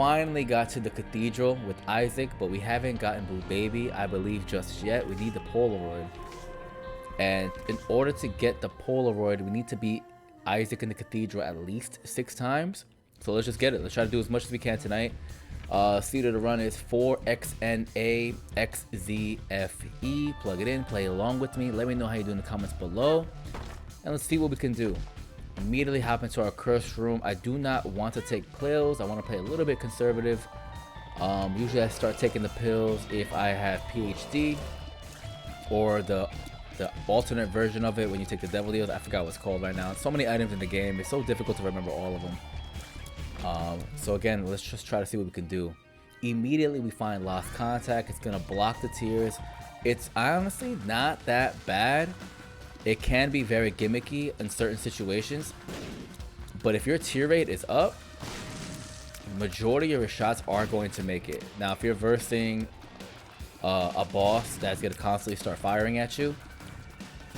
finally got to the cathedral with Isaac, but we haven't gotten Blue Baby, I believe, just yet. We need the Polaroid. And in order to get the Polaroid, we need to beat Isaac in the cathedral at least 6 times. So let's just get it. Let's try to do as much as we can tonight. Seed of the run is 4XNAXZFE. Plug it in, play along with me. Let me know how you do in the comments below. And let's see what we can do. Immediately hop into our cursed room. I do not want to take pills. I want to play a little bit conservative. Usually I start taking the pills if I have PhD, or the alternate version of it when you take the devil deals. I forgot what it's called right now. So many items in the game, it's so difficult to remember all of them. So again, let's just try to see what we can do. Immediately we find Lost Contact. It's gonna block the tears. It's honestly not that bad. It can be very gimmicky in certain situations, but if your tear rate is up, majority of your shots are going to make it. Now if you're versing a boss that's gonna constantly start firing at you,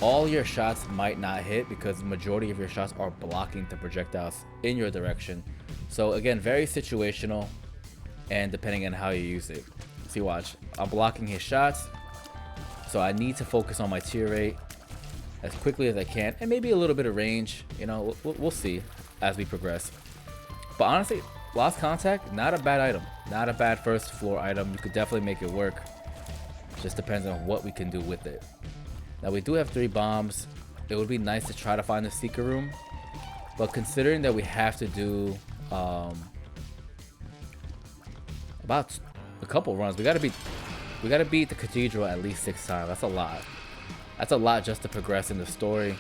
all your shots might not hit because the majority of your shots are blocking the projectiles in your direction. So again, very situational and depending on how you use it. See, watch, I'm blocking his shots, so I need to focus on my tear rate as quickly as I can, and maybe a little bit of range. You know, we'll see as we progress. But honestly, Lost Contact, not a bad item, not a bad first floor item. You could definitely make it work. Just depends on what we can do with it. Now we do have 3 bombs. It would be nice to try to find the secret room, but considering that we have to do about a couple runs, we gotta beat the cathedral at least 6 times. That's a lot. That's a lot just to progress in the story.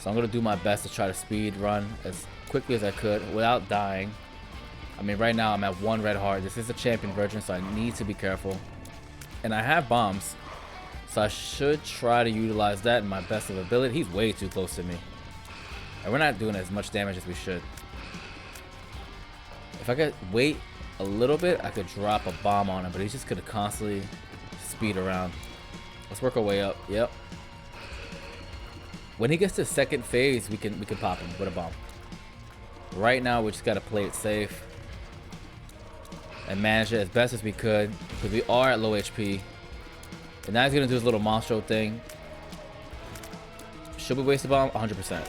So I'm gonna do my best to try to speed run as quickly as I could without dying. I mean, right now I'm at 1 red heart. This is a champion version, so I need to be careful. And I have bombs, so I should try to utilize that in my best of ability. He's way too close to me, and we're not doing as much damage as we should. If I could wait a little bit, I could drop a bomb on him, but he's just gonna constantly speed around. Let's work our way up. Yep. When he gets to second phase, we can pop him with a bomb. Right now, we just gotta play it safe and manage it as best as we could because we are at low HP. And now he's gonna do his little monstro thing. Should we waste the bomb? 100%.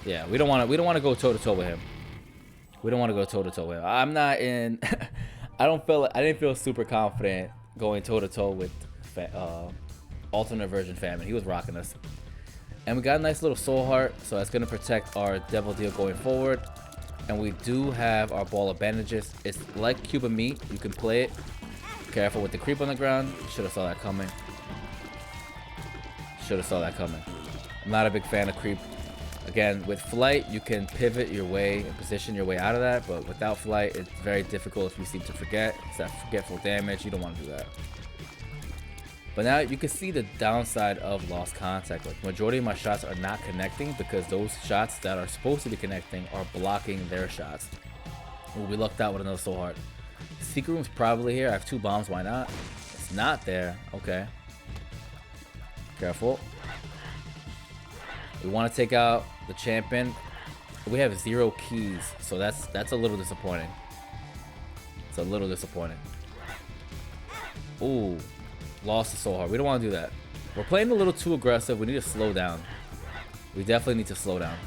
Yeah, we don't want to go toe to toe with him. We don't want to go toe to toe with him. I'm not in. I didn't feel super confident going toe to toe with alternate version Foeman. He was rocking us. And we got a nice little soul heart, so that's gonna protect our devil deal going forward. And we do have our ball of bandages. It's like Cuba meat. You can play it. Careful with the creep on the ground. Should have saw that coming. Should have saw that coming. I'm not a big fan of creep. Again, with flight, you can pivot your way and position your way out of that, but without flight, it's very difficult if you seem to forget. It's that forgetful damage. You don't want to do that. But now you can see the downside of Lost Contact. Like, majority of my shots are not connecting because those shots that are supposed to be connecting are blocking their shots. Ooh, we lucked out with another soul heart. Secret room's probably here. I have 2 bombs. Why not? It's not there. Okay. Careful. We want to take out the champion. We have 0 keys, so that's a little disappointing. It's a little disappointing. Ooh. Lost the soul heart. We don't want to do that. We're playing a little too aggressive. We need to slow down. We definitely need to slow down.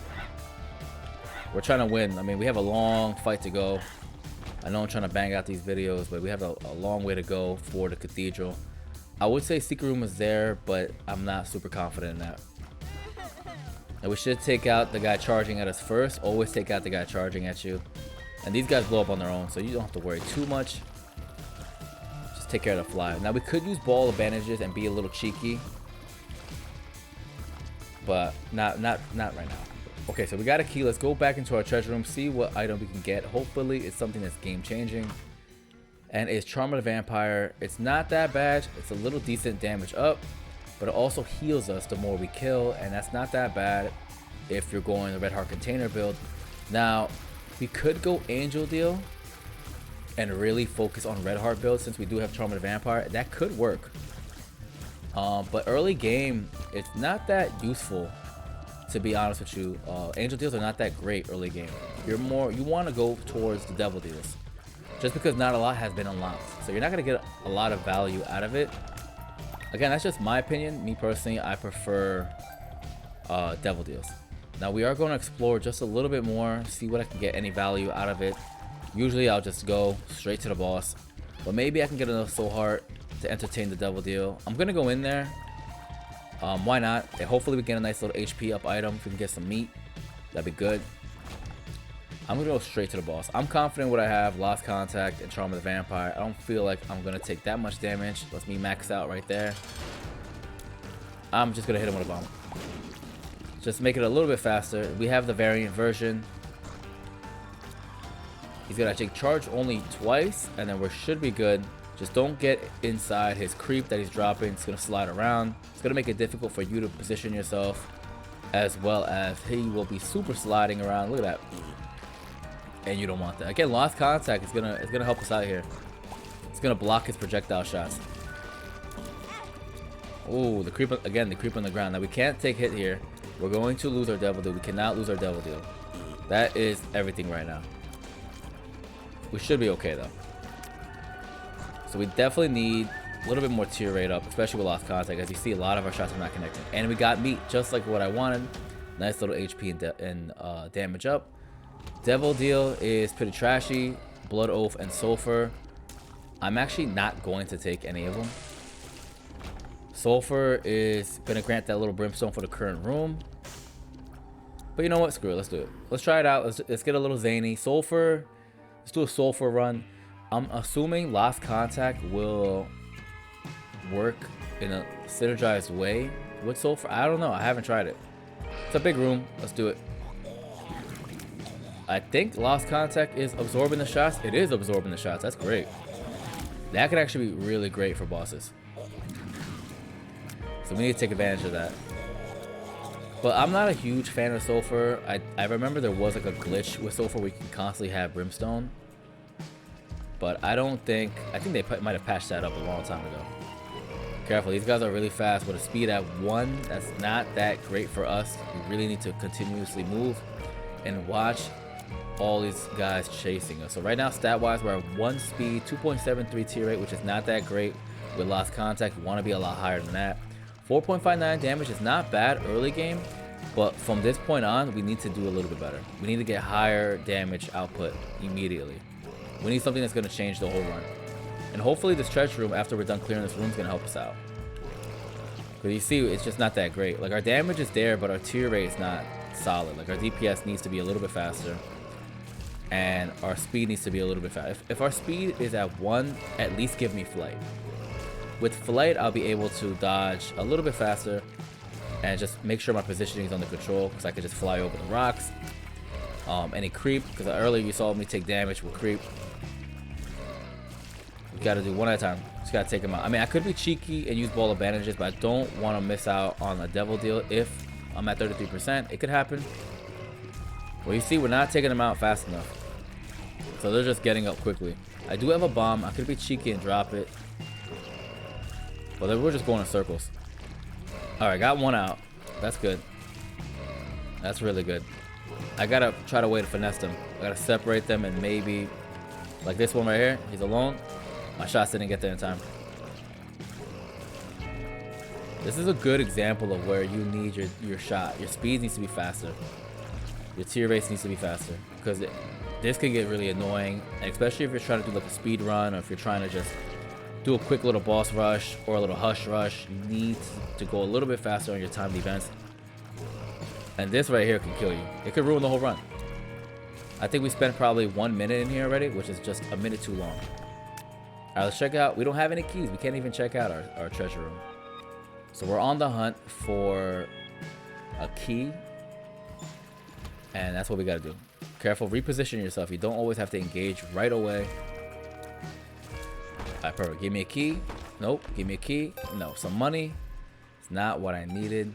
We're trying to win. I mean, we have a long fight to go. I know I'm trying to bang out these videos, but we have a long way to go for the cathedral. I would say secret room is there, but I'm not super confident in that. And we should take out the guy charging at us first. Always take out the guy charging at you. And these guys blow up on their own, so you don't have to worry too much. Take care of the fly. Now we could use ball of bandages and be a little cheeky, but not right now. Okay, so we got a key. Let's go back into our treasure room, see what item we can get. Hopefully it's something that's game changing. And it's Charm of the Vampire. It's not that bad. It's a little decent damage up, but it also heals us the more we kill, and that's not that bad if you're going the Red Heart Container build. Now we could go Angel Deal and really focus on Red Heart build since we do have Charm of the Vampire. That could work. But early game, it's not that useful, to be honest with you. Angel deals are not that great early game. You want to go towards the devil deals. just because not a lot has been unlocked. So you're not going to get a lot of value out of it. Again, that's just my opinion. Me personally, I prefer devil deals. Now we are going to explore just a little bit more, see what I can get any value out of it. Usually I'll just go straight to the boss, but maybe I can get enough soul heart to entertain the devil deal. I'm going to go in there. Why not? And hopefully we get a nice little HP up item. If we can get some meat, that'd be good. I'm gonna go straight to the boss. I'm confident what I have, Lost Contact and Charm of the Vampire. I don't feel like I'm gonna take that much damage. Let's me max out right there. I'm just gonna hit him with a bomb. Just make it a little bit faster. We have the variant version. He's gonna take charge only twice, and then we should be good. Just don't get inside his creep that he's dropping. It's gonna slide around. It's gonna make it difficult for you to position yourself, as well as he will be super sliding around. Look at that. And you don't want that. Again, Lost Contact is gonna help us out here. It's gonna block his projectile shots. Oh, the creep again. The creep on the ground. Now we can't take hit here. We're going to lose our devil deal. We cannot lose our devil deal. That is everything right now. We should be okay though. So we definitely need a little bit more tier rate up, especially with Lost Contact. As you see, a lot of our shots are not connecting. And we got meat, just like what I wanted. Nice little HP and damage up. Devil deal is pretty trashy. Blood Oath and Sulfur. I'm actually not going to take any of them. Sulfur is going to grant that little brimstone for the current room. But you know what? Screw it. Let's do it. Let's try it out. Let's get a little zany. Sulfur. Let's do a Sulfur run. I'm assuming Lost Contact will work in a synergized way with Sulfur. I don't know. I haven't tried it. It's a big room. Let's do it. I think Lost Contact is absorbing the shots. It is absorbing the shots. That's great. That could actually be really great for bosses. So we need to take advantage of that. But I'm not a huge fan of Sulfur. I remember there was like a glitch with Sulfur where you can constantly have Brimstone. But I think they might have patched that up a long time ago. Careful, these guys are really fast with a speed at 1. That's not that great for us. We really need to continuously move and watch all these guys chasing us. So right now, stat-wise, we're at 1 speed, 2.73 tier rate, which is not that great. With Lost Contact, you want to be a lot higher than that. 4.59 damage is not bad early game, but from this point on, we need to do a little bit better. We need to get higher damage output immediately. We need something that's going to change the whole run. And hopefully this treasure room, after we're done clearing this room, is going to help us out. Because you see, it's just not that great. Like, our damage is there, but our tier rate is not solid. Like, our DPS needs to be a little bit faster. And our speed needs to be a little bit faster. If our speed is at 1, at least give me flight. With flight, I'll be able to dodge a little bit faster and just make sure my positioning is under control, because I could just fly over the rocks. Any creep, because earlier you saw me take damage with creep. We got to do one at a time. Just got to take them out. I mean, I could be cheeky and use ball of bandages, but I don't want to miss out on a devil deal. If I'm at 33%, it could happen. Well, you see, we're not taking them out fast enough. So they're just getting up quickly. I do have a bomb. I could be cheeky and drop it. But we're just going in circles. Alright, got one out. That's good. That's really good. I gotta try to way to finesse them. I gotta separate them and maybe... Like this one right here. He's alone. My shots didn't get there in time. This is a good example of where you need your shot. Your speed needs to be faster. Your tier race needs to be faster. Because this can get really annoying. And especially if you're trying to do like a speed run, or if you're trying to just do a quick little boss rush or a little hush rush. You need to go a little bit faster on your timed events. And this right here can kill you. It could ruin the whole run. I think we spent probably 1 minute in here already, which is just a minute too long. Alright, let's check out. We don't have any keys. We can't even check out our treasure room. So we're on the hunt for a key. And that's what we gotta do. Careful, reposition yourself. You don't always have to engage right away. Alright, perfect. Give me a key. Nope. Give me a key. No. Some money. It's not what I needed.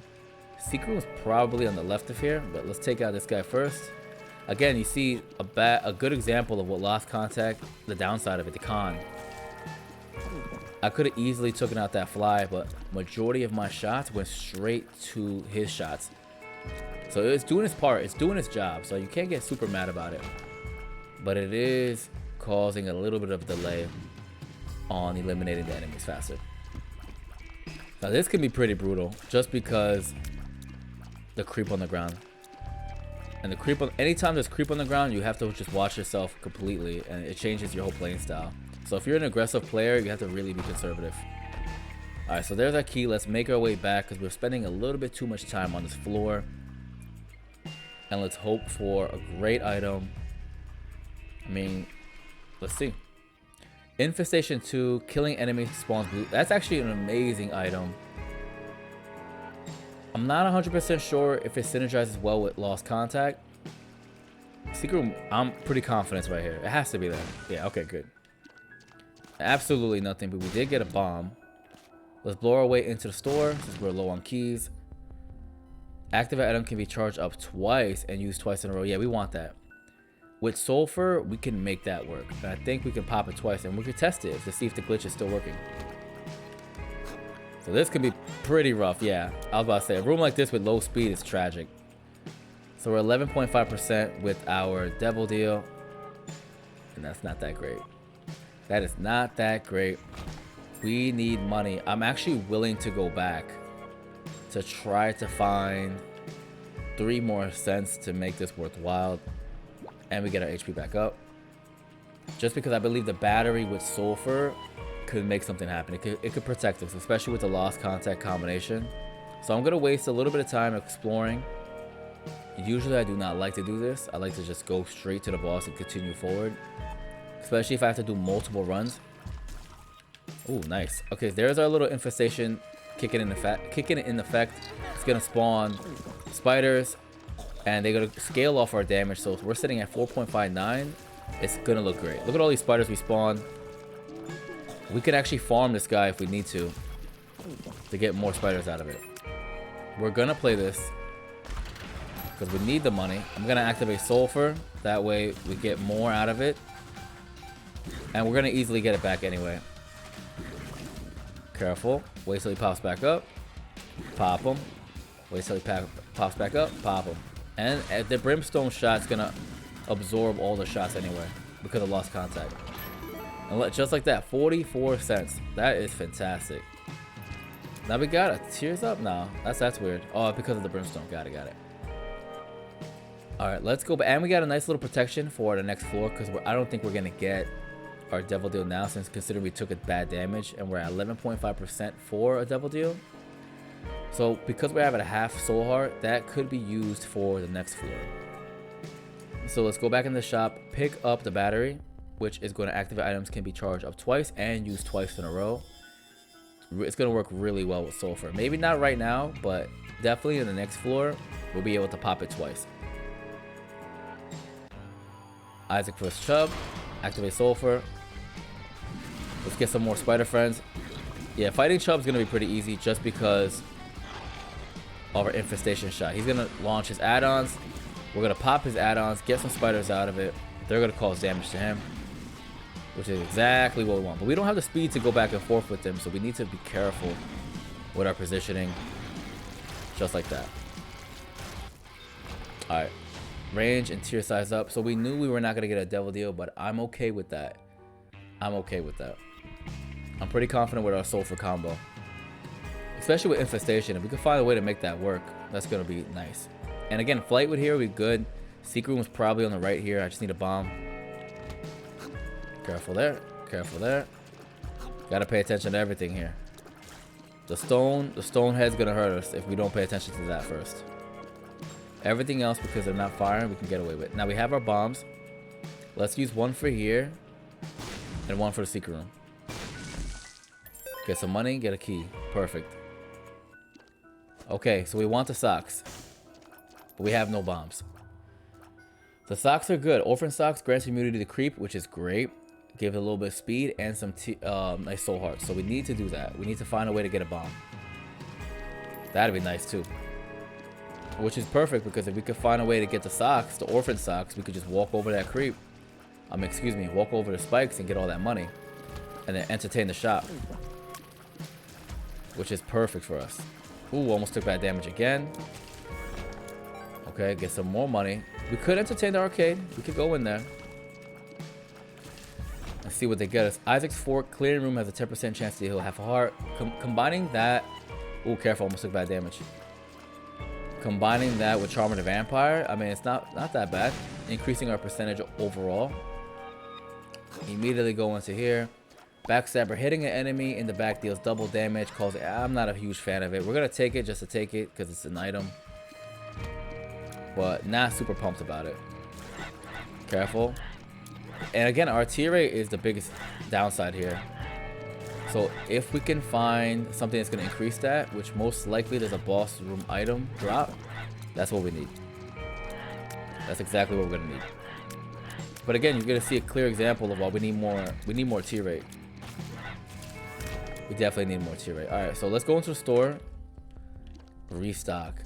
Secret was probably on the left of here, but let's take out this guy first. Again, you see a good example of what Lost Contact, the downside of it, the con. I could have easily taken out that fly, but majority of my shots went straight to his shots. So it's doing its part. It's doing its job. So you can't get super mad about it. But it is causing a little bit of delay on eliminating the enemies faster. Now this can be pretty brutal just because the creep on the ground. And the creep on, anytime there's creep on the ground, you have to just watch yourself completely, and it changes your whole playing style. So if you're an aggressive player, you have to really be conservative. Alright, so there's our key. Let's make our way back because we're spending a little bit too much time on this floor. And let's hope for a great item. I mean, let's see. Infestation 2, killing enemies spawns blue. That's actually an amazing item. I'm not 100% sure if it synergizes well with Lost Contact. Secret Room, I'm pretty confident right here. It has to be there. Yeah, okay, good. Absolutely nothing, but we did get a bomb. Let's blow our way into the store since we're low on keys. Activate item can be charged up twice and used twice in a row. Yeah, we want that. With Sulfur, we can make that work. And I think we can pop it twice and we can test it to see if the glitch is still working. So this could be pretty rough, yeah. I was about to say, a room like this with low speed is tragic. So we're 11.5% with our Devil Deal. And that's not that great. That is not that great. We need money. I'm actually willing to go back to try to find 3 more cents to make this worthwhile. And we get our HP back up. Just because I believe the battery with Sulfur could make something happen. It could protect us, especially with the Lost Contact combination. So I'm going to waste a little bit of time exploring. Usually I do not like to do this. I like to just go straight to the boss and continue forward. Especially if I have to do multiple runs. Ooh, nice. Okay, there's our little infestation kicking in effect. It's going to spawn spiders. And they're going to scale off our damage. So if we're sitting at 4.59. It's going to look great. Look at all these spiders we spawn. We could actually farm this guy if we need to get more spiders out of it. We're going to play this because we need the money. I'm going to activate Sulfur. That way we get more out of it. And we're going to easily get it back anyway. Careful. Wait till he pops back up. Pop him. Wait till he pops back up. Pop him. And the Brimstone shot's going to absorb all the shots anyway because of Lost Contact. And just like that, 44 cents. That is fantastic. Now we got it. Tears up now. That's weird. Oh, because of the Brimstone. Got it. Alright, let's go back. And we got a nice little protection for the next floor because I don't think we're going to get our Devil Deal now, since considering we took a bad damage. And we're at 11.5% for a Devil Deal. So because we're having a half soul heart, that could be used for the next floor. So let's go back in the shop, pick up the battery, which is going to activate items can be charged up twice and used twice in a row. It's going to work really well with Sulfur. Maybe not right now, but definitely in the next floor, we'll be able to pop it twice. Isaac first Chub, activate Sulfur. Let's get some more spider friends. Yeah, fighting Chubb's going to be pretty easy just because of our infestation shot. He's going to launch his add-ons. We're going to pop his add-ons, get some spiders out of it. They're going to cause damage to him, which is exactly what we want. But we don't have the speed to go back and forth with him, so we need to be careful with our positioning. Just like that. Alright. Range and tier size up. So we knew we were not going to get a Devil Deal, but I'm okay with that. I'm okay with that. I'm pretty confident with our Sulfur combo. Especially with infestation. If we could find a way to make that work, that's going to be nice. And again, flight would here would be good. Secret room is probably on the right here. I just need a bomb. Careful there. Careful there. Gotta pay attention to everything here. The stone head's gonna hurt us if we don't pay attention to that first. Everything else, because they're not firing, we can get away with. Now we have our bombs. Let's use one for here and one for the secret room. Get some money, get a key. Perfect. Okay, so we want the socks, but we have no bombs. The socks are good. Orphan socks grants immunity to creep, which is great. Give it a little bit of speed and some nice soul hearts. So we need to do that. We need to find a way to get a bomb. That'd be nice too. Which is perfect, because if we could find a way to get the socks, the orphan socks, we could just walk over that creep. Excuse me, walk over the spikes and get all that money. And then entertain the shop. Which is perfect for us. Ooh, almost took bad damage again. Okay, get some more money. We could entertain the arcade. We could go in there. Let's see what they get us. Isaac's Fork, clearing room has a 10% chance to heal half a heart. Combining that... Ooh, careful, almost took bad damage. Combining that with Charmer the Vampire, I mean, it's not that bad. Increasing our percentage overall. Immediately go into here. Backstabber, hitting an enemy in the back deals double damage. I'm not a huge fan of it. We're going to take it just to take it because it's an item. But not super pumped about it. Careful. And again, our tier rate is the biggest downside here. So if we can find something that's going to increase that, which most likely there's a boss room item drop, that's what we need. That's exactly what we're going to need. But again, you're going to see a clear example of why we need more tier rate. We definitely need more tier rate. All right, so let's go into the store. Restock.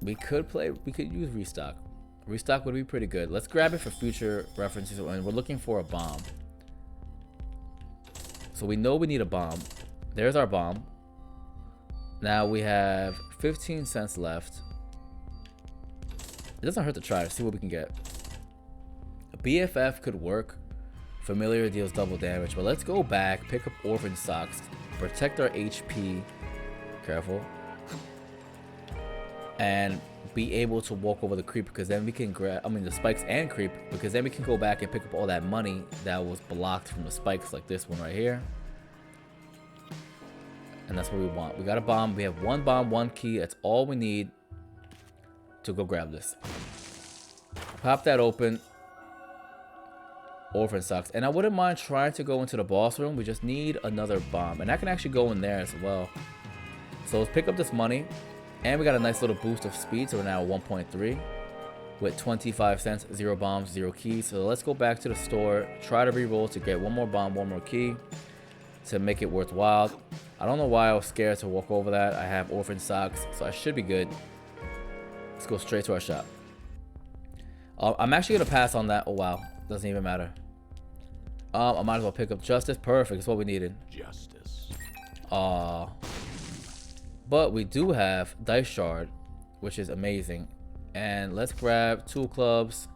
We could use restock. Restock would be pretty good. Let's grab it for future references. And we're looking for a bomb. So we know we need a bomb. There's our bomb. Now we have 15 cents left. It doesn't hurt to try to see what we can get. A BFF could work. Familiar deals double damage. But let's go back, pick up Orphan Socks, protect our HP. Careful. And be able to walk over the creep, because then we can grab, the spikes and creep, because then we can go back and pick up all that money that was blocked from the spikes, like this one right here. And that's what we want. We got a bomb. We have one bomb, one key. That's all we need to go grab this. Pop that open. Orphan Socks. And I wouldn't mind trying to go into the boss room. We just need another bomb. And I can actually go in there as well. So let's pick up this money. And we got a nice little boost of speed. So we're now at 1.3 with 25 cents, 0 bombs, 0 keys. So let's go back to the store. Try to re-roll to get one more bomb, one more key to make it worthwhile. I don't know why I was scared to walk over that. I have Orphan Socks, so I should be good. Let's go straight to our shop. I'm actually going to pass on that. Oh, wow. Doesn't even matter. I might as well pick up Justice. Perfect. That's what we needed. Justice. But we do have Dice Shard, which is amazing. And let's grab Tool Clubs,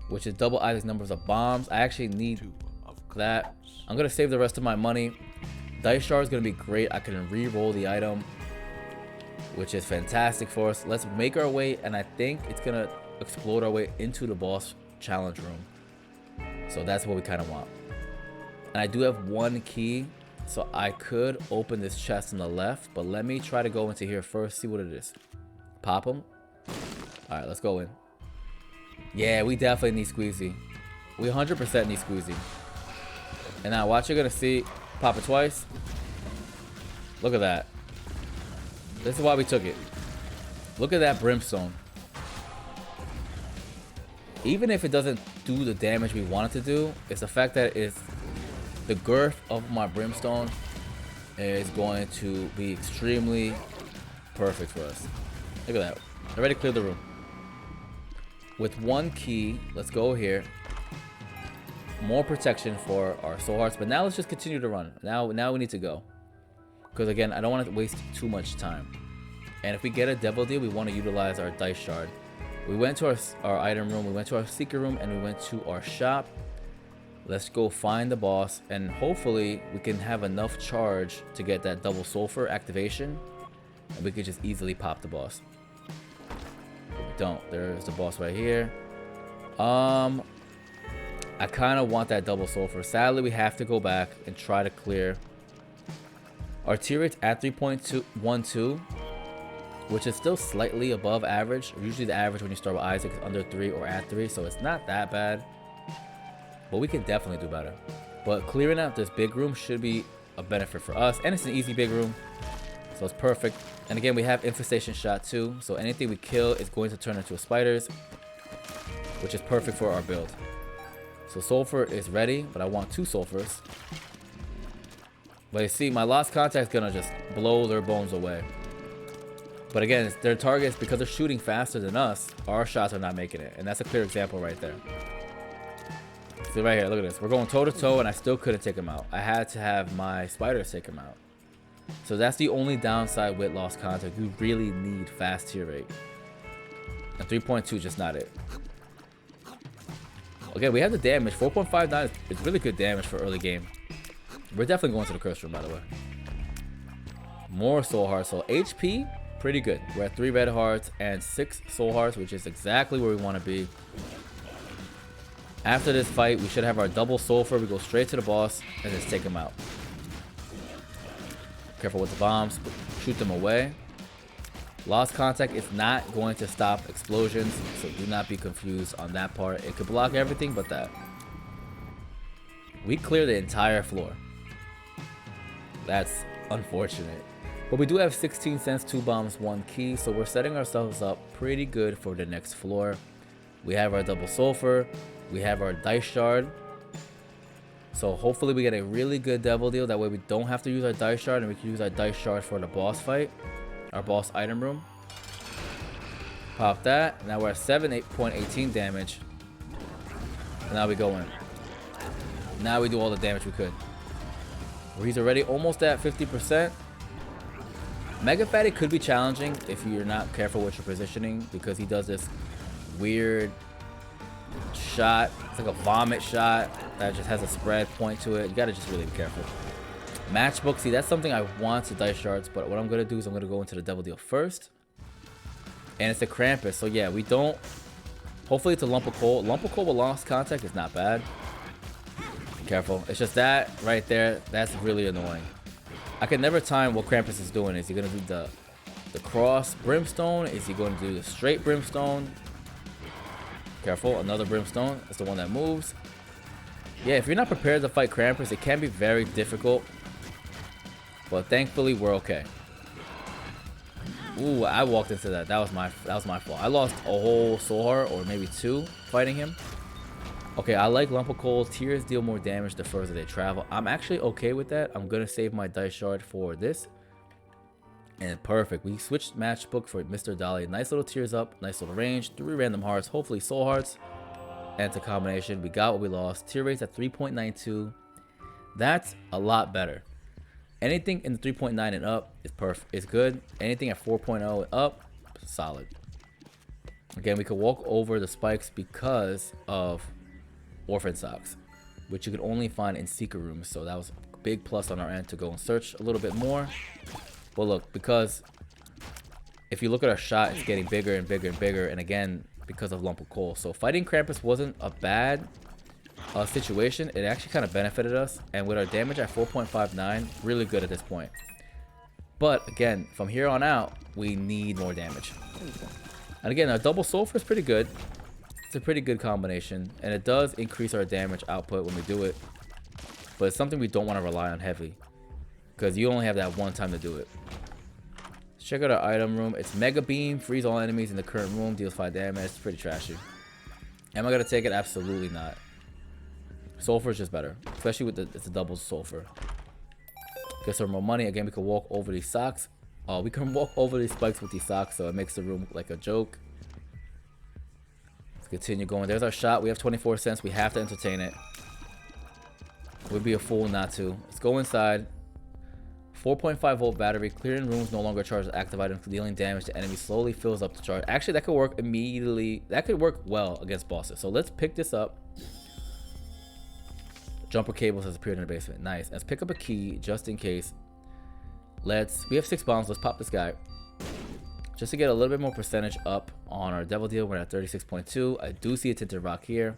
which is double Isaac's numbers of bombs. I actually need that. I'm going to save the rest of my money. Dice Shard is going to be great. I can re-roll the item, which is fantastic for us. Let's make our way, and I think it's going to explode our way into the boss challenge room. So that's what we kind of want. And I do have one key, so I could open this chest on the left, but let me try to go into here first, see what it is. Pop them. All right, let's go in. Yeah, we definitely need Squeezy. We 100% need Squeezy. And now watch, you're gonna see, pop it twice. Look at that. This is why we took it. Look at that brimstone. Even if it doesn't do the damage we want it to do, it's the fact that it's the girth of my brimstone is going to be extremely perfect for us. Look at that. I already cleared the room. With one key, let's go here. More protection for our soul hearts, but now let's just continue to run. Now we need to go, because again, I don't want to waste too much time. And if we get a devil deal, we want to utilize our dice shard. We went to our item room, we went to our secret room, and we went to our shop. Let's go find the boss, and hopefully we can have enough charge to get that double sulfur activation, and we could just easily pop the boss. But we don't. There's the boss right here. I kind of want that double sulfur. Sadly, we have to go back and try to clear. Our tier rate's at 3.12, which is still slightly above average. Usually the average when you start with Isaac is under 3 or at 3, so it's not that bad. But we can definitely do better. But clearing out this big room should be a benefit for us. And it's an easy big room, so it's perfect. And again, we have Infestation Shot too, so anything we kill is going to turn into a spiders, which is perfect for our build. So Sulfur is ready, but I want 2 Sulfurs. But you see, my Lost Contact is going to just blow their bones away. But again, their targets, because they're shooting faster than us, our shots are not making it. And that's a clear example right there. See right here, look at this. We're going toe to toe, and I still couldn't take him out. I had to have my spiders take him out. So that's the only downside with Lost Contact. You really need fast tier rate. And 3.2 just not it. Okay, we have the damage. 4.59 is really good damage for early game. We're definitely going to the curse room, by the way. More soul hearts. So HP, pretty good. We're at 3 red hearts and 6 soul hearts, which is exactly where we want to be. After this fight, we should have our double sulfur. We go straight to the boss and just take him out. Careful with the bombs. Shoot them away. Lost contact is not going to stop explosions, so do not be confused on that part. It could block everything but that. We clear the entire floor. That's unfortunate. But we do have 16 cents, 2 bombs, 1 key, so we're setting ourselves up pretty good for the next floor. We have our double sulfur. We have our dice shard. So hopefully we get a really good devil deal. That way we don't have to use our dice shard, and we can use our dice shard for the boss fight. Our boss item room. Pop that. Now we're at 8.18 damage. And now we go in. Now we do all the damage we could. He's already almost at 50%. Mega Fatty could be challenging if you're not careful with your positioning, because he does this weird shot. It's like a vomit shot that just has a spread point to it. You gotta just really be careful. Matchbook, see, that's something I want to dice shards, but what I'm gonna do is I'm gonna go into the devil deal first. And it's a Krampus, so yeah, we don't. Hopefully it's a lump of coal. Lump of coal with lost contact is not bad. Be careful. It's just that right there, that's really annoying. I can never time what Krampus is doing. Is he gonna do the cross brimstone? Is he going to do the straight brimstone? Careful, another brimstone. That's the one that moves. Yeah, if you're not prepared to fight Krampus, it can be very difficult. But thankfully, we're okay. Ooh, I walked into that. That was my fault. I lost a whole soul heart, or maybe 2, fighting him. Okay, I like lump of coal. Tears deal more damage the further they travel. I'm actually okay with that. I'm gonna save my dice shard for this. And perfect. We switched matchbook for Mr. Dolly. Nice little tears up. Nice little range. 3 random hearts. Hopefully soul hearts. And it's a combination. We got what we lost. Tear rates at 3.92. That's a lot better. Anything in the 3.9 and up is perfect. It's good. Anything at 4.0 and up, solid. Again, we could walk over the spikes because of orphan socks, which you could only find in secret rooms. So that was a big plus on our end to go and search a little bit more. Well, look, because if you look at our shot, it's getting bigger and bigger and bigger. And again, because of lump of coal. So fighting Krampus wasn't a bad situation. It actually kind of benefited us. And with our damage at 4.59, really good at this point. But again, from here on out, we need more damage. And again, our double sulfur is pretty good. It's a pretty good combination. And it does increase our damage output when we do it. But it's something we don't want to rely on heavy, because you only have that one time to do it. Let's check out our item room. It's Mega Beam. Freeze all enemies in the current room. Deals 5 damage. It's pretty trashy. Am I going to take it? Absolutely not. Sulfur is just better. Especially with it's a double sulfur. Get some more money. Again, we can walk over these socks. Oh, we can walk over these spikes with these socks, so it makes the room like a joke. Let's continue going. There's our shot. We have 24 cents. We have to entertain it. We'd be a fool not to. Let's go inside. 4.5 volt battery. Clearing rooms no longer charges active items. Dealing damage to enemies slowly fills up the charge. Actually, that could work immediately. That could work well against bosses. So let's pick this up. Jumper cables has appeared in the basement. Nice. Let's pick up a key just in case. We have 6 bombs. Let's pop this guy. Just to get a little bit more percentage up on our devil deal. We're at 36.2. I do see a tinted rock here.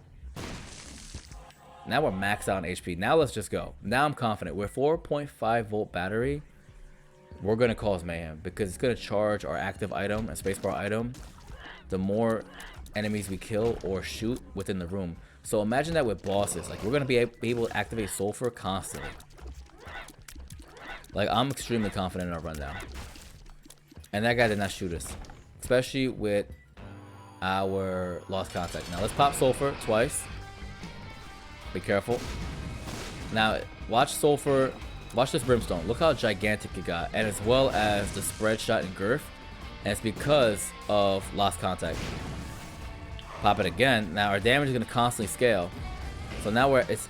Now we're maxed out on HP. Now let's just go. Now I'm confident. We're 4.5 volt battery. We're going to cause mayhem because it's going to charge our active item and spacebar item the more enemies we kill or shoot within the room. So imagine that with bosses. Like, we're going to be able to activate Sulfur constantly. Like, I'm extremely confident in our rundown. And that guy did not shoot us. Especially with our lost contact. Now let's pop Sulfur twice. Be careful. Now, watch Sulfur. Watch this brimstone. Look how gigantic it got. And as well as the spread shot and girth. And it's because of lost contact. Pop it again. Now our damage is going to constantly scale. So now it's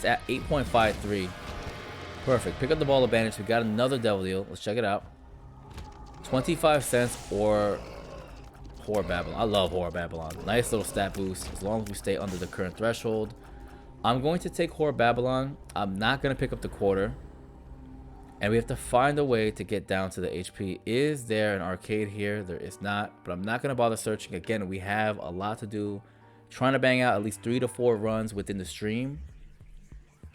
at 8.53. Perfect. Pick up the ball of bandage. We got another devil deal. Let's check it out. 25 cents or Horror Babylon. I love Horror Babylon. Nice little stat boost as long as we stay under the current threshold. I'm going to take Horror Babylon. I'm not going to pick up the quarter. And we have to find a way to get down to the HP. Is there an arcade here? There is not, but I'm not going to bother searching. Again, we have a lot to do. Trying to bang out at least 3 to 4 runs within the stream.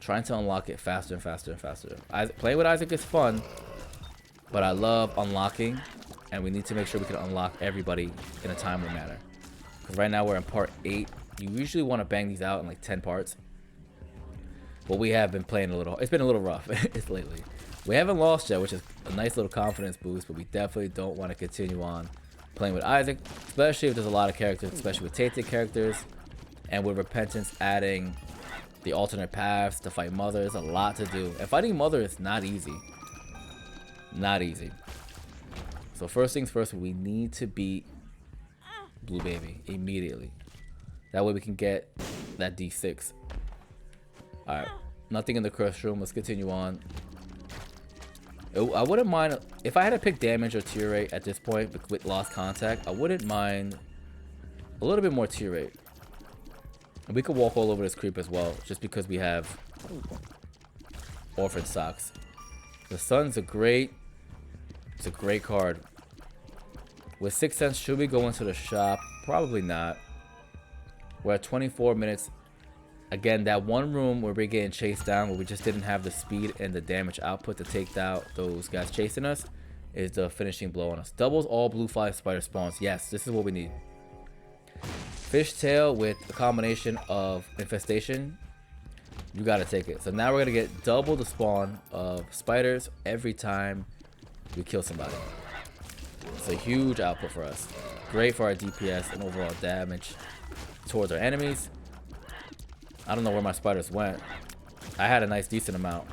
Trying to unlock it faster and faster and faster. Playing with Isaac is fun, but I love unlocking. And we need to make sure we can unlock everybody in a timely manner. Because right now we're in part 8. You usually want to bang these out in like 10 parts. But we have been playing a little. It's been a little rough lately. We haven't lost yet, which is a nice little confidence boost, but we definitely don't want to continue on playing with Isaac, especially if there's a lot of characters, especially with Tay characters, and with Repentance adding the alternate paths to fight Mother. There's a lot to do, and fighting Mother is not easy. Not easy. So first things first, we need to beat Blue Baby immediately. That way we can get that D6. Alright, nothing in the crush room. Let's continue on. I wouldn't mind if I had to pick damage or tear rate at this point with lost contact. I wouldn't mind a little bit more tear rate. And we could walk all over this creep as well, just because we have Orphan Socks. The Sun's it's a great card. With 6 cents, should we go into the shop? Probably not. We're at 24 minutes. Again, that one room where we're getting chased down, where we just didn't have the speed and the damage output to take out those guys chasing us, is the finishing blow on us. Doubles all blue fly spider spawns. Yes, this is what we need. Fishtail with a combination of infestation. You gotta take it. So now we're gonna get double the spawn of spiders every time we kill somebody. It's a huge output for us. Great for our DPS and overall damage towards our enemies. I don't know where my spiders went. I had a nice decent amount.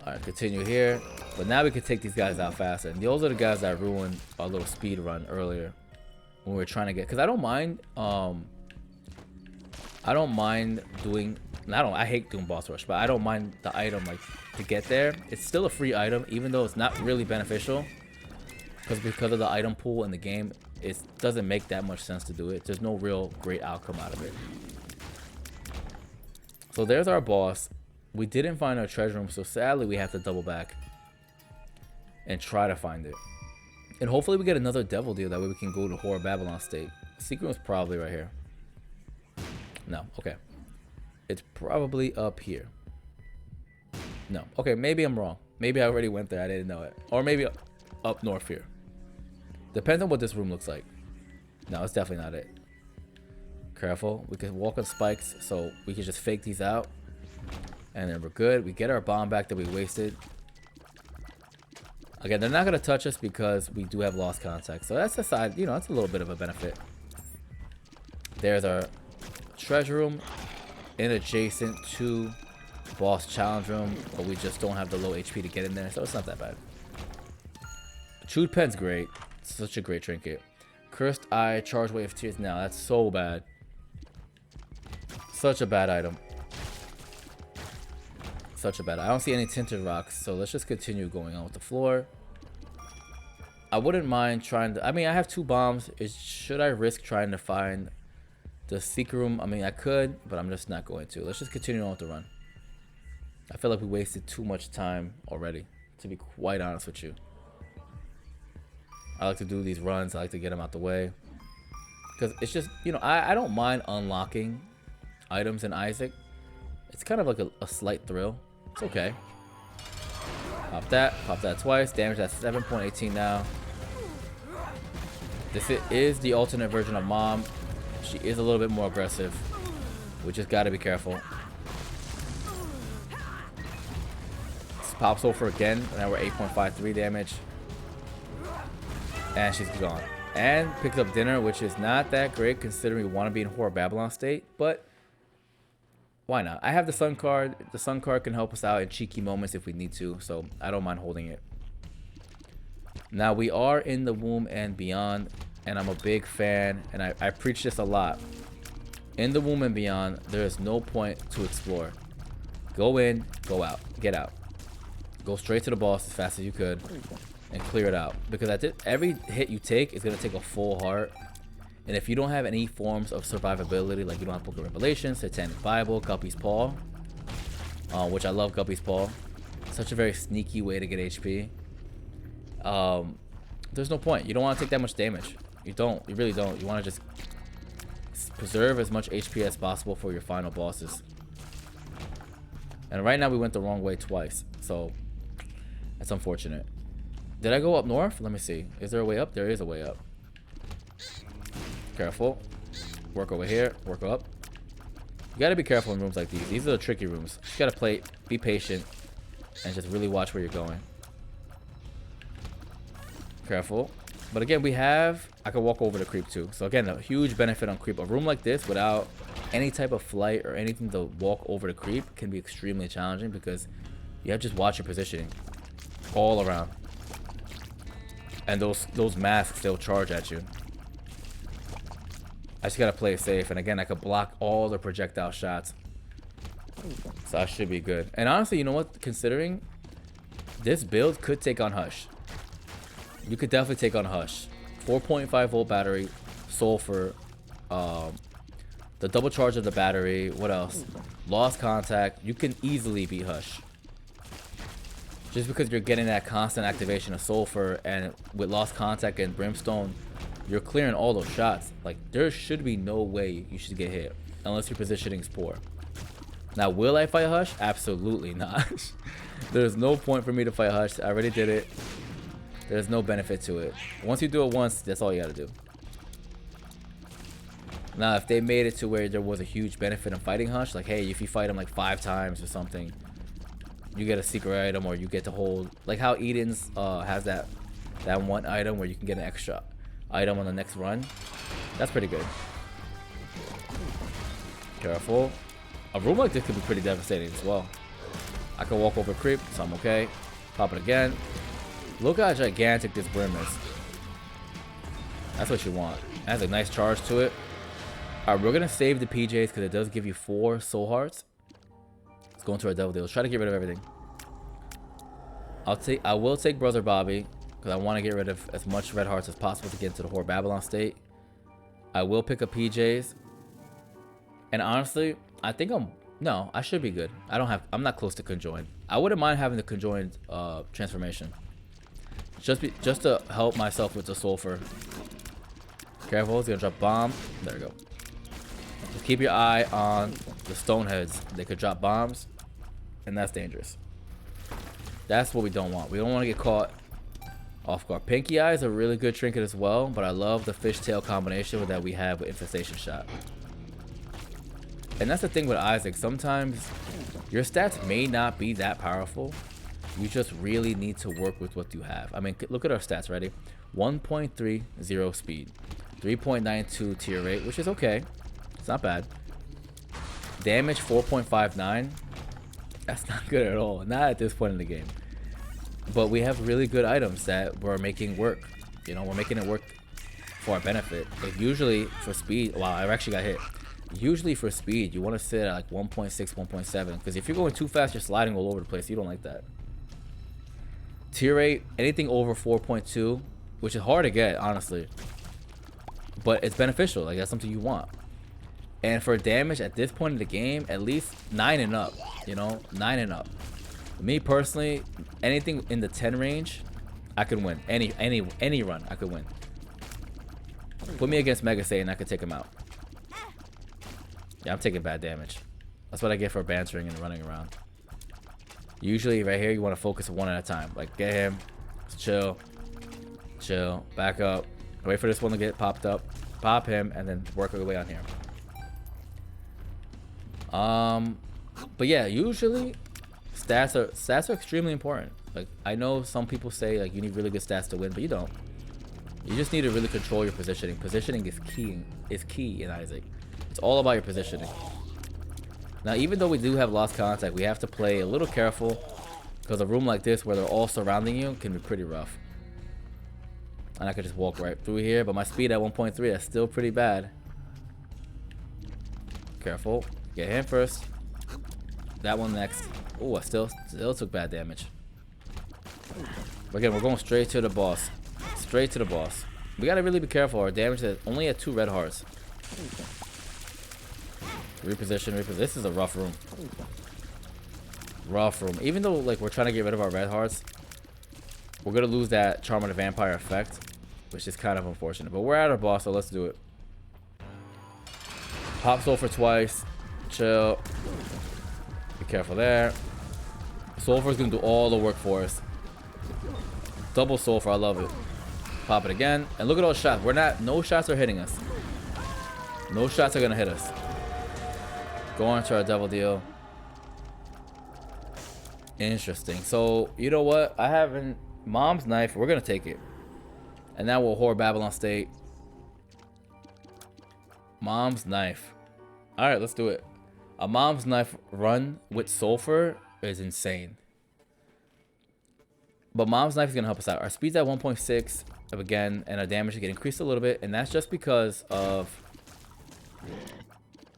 Alright, continue here. But now we can take these guys out faster. And those are the guys that ruined our little speed run earlier. When we were trying to get, because I don't mind doing, I hate doing boss rush, but I don't mind the item like to get there. It's still a free item, even though it's not really beneficial. Because of the item pool in the game, it doesn't make that much sense to do it. There's no real great outcome out of it. So there's our boss. We didn't find our treasure room, so sadly we have to double back and try to find it. And hopefully we get another devil deal, that way we can go to Horror Babylon state. Secret room's probably right here. No, okay. It's probably up here. No, okay, maybe I'm wrong. Maybe I already went there, I didn't know it. Or maybe up north here. Depends on what this room looks like. No, it's definitely not it. Careful. We can walk on spikes, so we can just fake these out. And then we're good. We get our bomb back that we wasted. Again, they're not going to touch us because we do have lost contact. So that's a side, you know, that's a little bit of a benefit. There's our treasure room and adjacent to boss challenge room, but we just don't have the low HP to get in there, so it's not that bad. Chewed pen's great. Such a great trinket. Cursed Eye, charge wave tears. Now that's so bad. Such a bad item. Such a bad. I don't see any tinted rocks, so let's just continue going on with the floor. I wouldn't mind trying to. I mean, I have 2 bombs. Should I risk trying to find the secret room? I mean, I could, but I'm just not going to. Let's just continue on with the run. I feel like we wasted too much time already, to be quite honest with you. I like to do these runs. I like to get them out the way. Because it's just, you know, I don't mind unlocking items in Isaac. It's kind of like a slight thrill. It's okay. Pop that twice. Damage at 7.18 now. This is the alternate version of Mom. She is a little bit more aggressive. We just got to be careful. Pop Sulfur again. Now we're 8.53 damage. And she's gone. And picks up dinner, which is not that great considering we want to be in Horror Babylon state. But why not? I have the Sun card. The Sun card can help us out in cheeky moments if we need to. So I don't mind holding it. Now we are in the womb and beyond. And I'm a big fan. And I preach this a lot. In the womb and beyond, there is no point to explore. Go in, go out, get out. Go straight to the boss as fast as you could. and clear it out. Because every hit you take is going to take a full heart. And if you don't have any forms of survivability, like you don't have Book of Revelation, Satanic Bible, Guppy's Paw, which I love Guppy's Paw. Such a very sneaky way to get HP. There's no point. You don't want to take that much damage. You don't. You really don't. You want to just preserve as much HP as possible for your final bosses. And right now we went the wrong way twice. So that's unfortunate. Did I go up north? Let me see. Is there a way up? There is a way up. Careful. Work over here. Work up. You gotta be careful in rooms like these. These are the tricky rooms. You gotta play, be patient, and just really watch where you're going. Careful. But again, I can walk over the creep too. So again, a huge benefit on creep. A room like this without any type of flight or anything to walk over the creep can be extremely challenging because you have to just watch your positioning all around. And those masks, they'll charge at you. I just gotta play it safe. And again, I could block all the projectile shots. So I should be good. And honestly, you know what? Considering this build could take on Hush. You could definitely take on Hush. 4.5 volt battery, Sulfur, the double charge of the battery. What else? Lost contact. You can easily beat Hush. Just because you're getting that constant activation of Sulfur, and with lost contact and brimstone, you're clearing all those shots. Like, there should be no way you should get hit unless your positioning is poor. Now, will I fight Hush? Absolutely not. There's no point for me to fight Hush. I already did it. There's no benefit to it. Once you do it once, that's all you gotta do. Now, if they made it to where there was a huge benefit in fighting Hush, like, hey, if you fight him like 5 times or something, you get a secret item, or you get to hold, like how Eden's has that one item where you can get an extra item on the next run. That's pretty good. Careful. A room like this could be pretty devastating as well. I can walk over creep, so I'm okay. Pop it again. Look how gigantic this brim is. That's what you want. It has a nice charge to it. Alright, we're gonna save the PJs because it does give you 4 soul hearts. Let's go into our devil deal. Let's try to get rid of everything. I will take Brother Bobby because I want to get rid of as much red hearts as possible to get into the Whore Babylon state. I will pick up PJs. And honestly, I think I should be good. I'm not close to conjoined. I wouldn't mind having the conjoined transformation. Just to help myself with the Sulfur. Careful, he's gonna drop bomb. There we go. Just keep your eye on the stoneheads. They could drop bombs, and that's dangerous. That's what we don't want. We don't want to get caught off guard. Pinky Eye is a really good trinket as well, but I love the fishtail combination that we have with Infestation Shot. And that's the thing with Isaac. Sometimes your stats may not be that powerful. You just really need to work with what you have. I mean, look at our stats, ready? 1.30 speed, 3.92 tier rate, which is okay. It's not bad. Damage 4.59. That's not good at all. Not at this point in the game. But we have really good items that we're making work. You know, we're making it work for our benefit. Like usually for speed, wow, I actually got hit. Usually for speed, you want to sit at like 1.6, 1.7. Because if you're going too fast, you're sliding all over the place. You don't like that. Tier rate, anything over 4.2, which is hard to get, honestly. But it's beneficial. Like, that's something you want. And for damage at this point in the game, at least 9 and up. You know, 9 and up. Me personally, anything in the 10 range, I could win. Any run, I could win. Put me against Mega Satan, I could take him out. Yeah, I'm taking bad damage. That's what I get for bantering and running around. Usually right here, you want to focus one at a time. Like, get him, chill, back up, wait for this one to get popped up, pop him, and then work our way on here. But yeah, usually stats are extremely important. Like, I know some people say like you need really good stats to win, but you don't. You just need to really control your positioning. Positioning is key in Isaac. It's all about your positioning. Now, even though we do have lost contact, we have to play a little careful because a room like this where they're all surrounding you can be pretty rough. And I could just walk right through here, but my speed at 1.3, that's still pretty bad. Careful. Get him first. That one next. Oh, I still took bad damage. Again, we're going straight to the boss. Straight to the boss. We gotta really be careful. Our damage is only at 2 red hearts. Reposition, reposition. This is a rough room. Rough room. Even though like we're trying to get rid of our red hearts, we're gonna lose that Charm of the Vampire effect, which is kind of unfortunate. But we're at our boss, so let's do it. Pop Sulfur twice. Chill. Be careful there. Sulfur's gonna do all the work for us. Double Sulfur, I love it. Pop it again. And look at those shots. No shots are hitting us. No shots are gonna hit us. Go on to our Devil Deal. Interesting. So, you know what? I haven't... Mom's Knife, we're gonna take it. And now we'll whore Babylon State. Mom's Knife. Alright, let's do it. A Mom's Knife run with Sulfur is insane. But Mom's Knife is going to help us out. Our speed's at 1.6 again, and our damage is getting increased a little bit. And that's just because of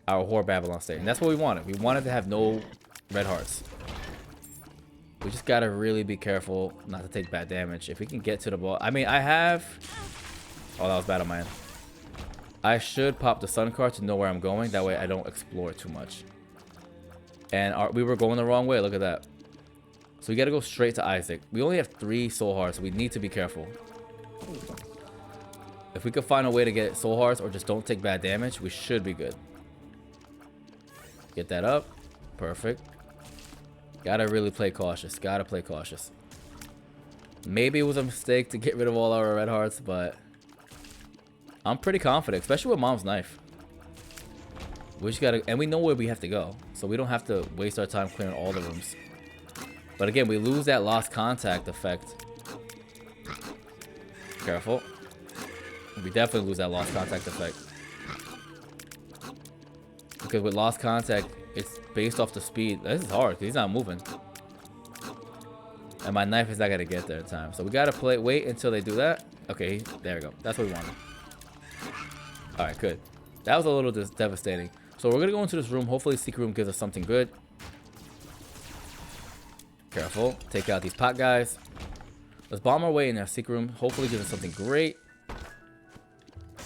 our Whore Babylon State. And that's what we wanted. We wanted to have no red hearts. We just got to really be careful not to take bad damage. If we can get to the ball. I mean, I have... Oh, that was bad on my end. I should pop the Sun card to know where I'm going. That way I don't explore too much. And we were going the wrong way. Look at that. So we got to go straight to Isaac. We only have 3 soul hearts. So we need to be careful. If we could find a way to get soul hearts or just don't take bad damage, we should be good. Get that up. Perfect. Gotta really play cautious. Gotta play cautious. Maybe it was a mistake to get rid of all our red hearts, but I'm pretty confident, especially with Mom's Knife. We just gotta, and we know where we have to go, so we don't have to waste our time clearing all the rooms. But again, we lose that lost contact effect. Careful. We definitely lose that lost contact effect. Because with lost contact, it's based off the speed. This is hard because he's not moving. And my knife is not going to get there in time. So we got to wait until they do that. Okay, there we go. That's what we wanted. Alright, good. That was a little devastating. So we're going to go into this room. Hopefully secret room gives us something good. Careful. Take out these pot guys. Let's bomb our way in our secret room. Hopefully give us something great.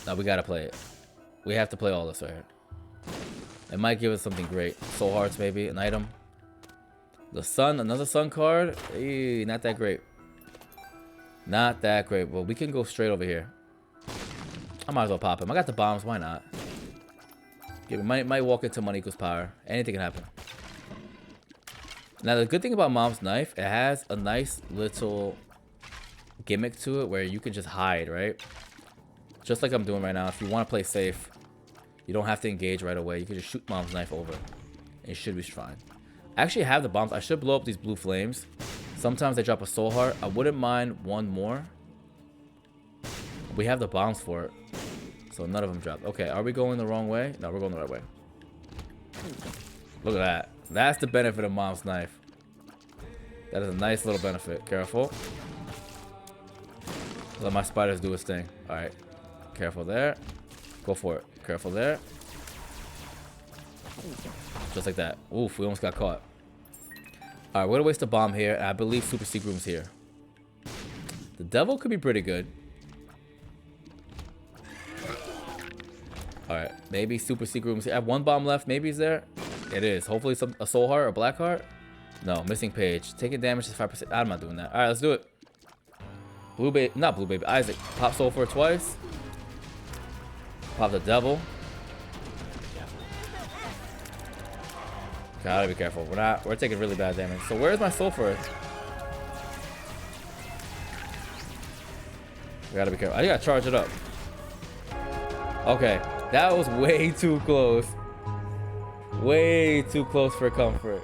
Now we got to play it. We have to play all this right here. It might give us something great. Soul hearts maybe. An item. The sun. Another sun card. Hey, not that great. Not that great. Well, we can go straight over here. I might as well pop him. I got the bombs. Why not? Okay, we might walk into money equals power. Anything can happen. Now, the good thing about Mom's Knife, it has a nice little gimmick to it where you can just hide, right? Just like I'm doing right now. If you want to play safe, you don't have to engage right away. You can just shoot Mom's Knife over. And you should be fine. I actually have the bombs. I should blow up these blue flames. Sometimes they drop a soul heart. I wouldn't mind one more. We have the bombs for it. So none of them dropped. Okay, are we going the wrong way? No, we're going the right way. Look at that. That's the benefit of Mom's Knife. That is a nice little benefit. Careful. Let my spiders do its thing. Alright. Careful there. Go for it. Careful there. Just like that. Oof, we almost got caught. Alright, we're gonna waste a bomb here. And I believe Super Secret Room's here. The devil could be pretty good. Alright, maybe Super Secret Room's here. I have one bomb left. Maybe he's there. It is. Hopefully a soul heart or black heart. No, missing page. Taking damage is 5%. I'm not doing that. Alright, let's do it. Blue baby. Not blue baby. Isaac. Pop Sulfur twice. Pop the devil. Gotta be careful. We're taking really bad damage. So where's my Sulfur? We gotta be careful. I gotta charge it up. Okay. That was way too close. Way too close for comfort.